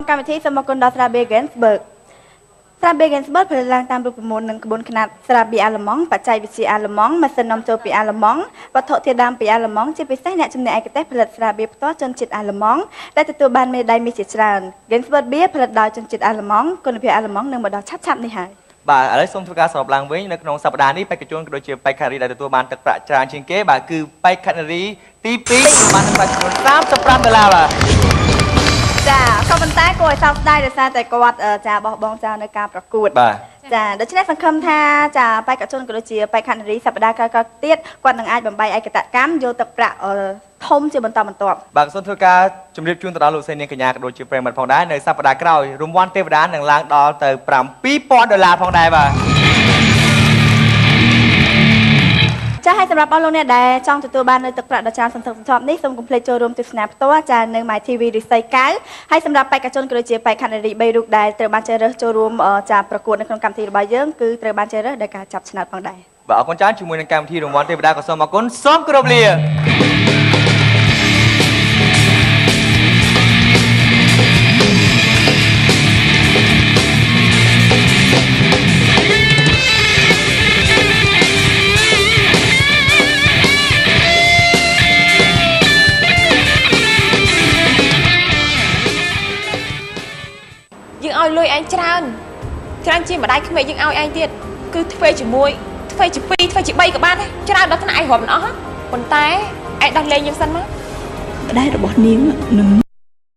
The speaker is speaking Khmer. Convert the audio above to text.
កម្មវិធីសូមអរគុណដល់ Strawberry Gainsbourg Strawberry Gainsbourg ផលិតឡើងតាមរូបមន្តនិងក្បួនខ្នាត Strawberry អាឡឺម៉ង់បច្ចេកវិទ្យាអាឡឺម៉ង់ម៉ាស៊ីននាំចូលពីអាឡឺម៉ង់វត្ថុធាតុដើមពីអាឡឺម៉ង់ជាពិសេសអ្នកជំនាញឯកទេសផលិត Strawberry ផ្ទាល់ជនជាតិអាឡឺម៉ង់ដែលទទួលបានមេដាយមាសជាច្រើន Gainsbourg Beer ផលិតដោយជនជាតិអាឡឺម៉ង់គុណភាពអាឡឺម៉ង់នឹងមកដល់ឆាប់ៗនេះហើយបាទឥឡូវសូមធ្វើការសរុបឡើងវិញនៅក្នុងសប្តាហ៍នេះបេក្ខជនក៏ដូចជាបេក្ខនារីដែលទទួលបានទឹកប្រាក់ច្រើនជាងគេបាទគឺបេក្ខនារីទី2បានទឹកប្រាក់ចំនួន$35បាទចាក៏ប៉ុន្តែគួរឲ្យសោកស្ដាយដោយសារតែគាត់ចាបោះបង់ចោលនៅការប្រកួតបាទចាដូច្នេះសង្ឃឹមថាចាបេក្ខជនក៏ដូចជាបេក្ខនារីសប្តាហ៍ក្រោយៗទៀតគាត់នឹងអាចបំបីឯកតកម្មយកទឹកប្រាក់ធំជាបន្តបន្ទាប់បាទសូមធ្វើការជម្រាបជូនទៅដល់លោកសេនាងកញ្ញាក៏ដូចជាប្រិយមិត្តផងដែរនៅសប្តាហ៍ក្រោយរង្វាន់ទេវតានឹងឡើងដល់ទៅ$7,000ផងដែរបាទចាហើយសម្រាប់អស់លោកអ្នកដែលចង់ទទួលបាននៅទឹកប្រាក់ដ៏ច្រើនសន្ធឹកសន្ធាប់នេះសូមកុំភ្លេចចូលរួមទស្សនាផ្ទាល់ចានៅ My TV រិស័យកៅហើយសម្រាប់បេក្ខជនក៏ដូចជាបេក្ខនារី3រូបដែលត្រូវបានជ្រើសរើសចូលរួមចាប្រកួតនៅក្នុងកម្មវិធីរបស់យើងគឺត្រូវបានជ្រើសរើសដោយការចាប់ឆ្នោតផងដែរបាទអរគុណច្រើនជាមួយនឹងកម្មវិធីរង្វាន់ទេវតាក៏សូមអរគុណសូមគោរពលាយើងឲ្យលុយឯងច្រើនជាម្ដាយក្មេកយើងឲ្យឯងទៀតគឺធ្វើជាមួយធ្វើជា2ធ្វើជា3ក៏បានដែរច្រើនដល់ថ្នាក់ឯងរាប់មិនអស់ប៉ុន្តែឯងដោះលែងយើងសិនមកម្ដាយរបស់នាងនឹង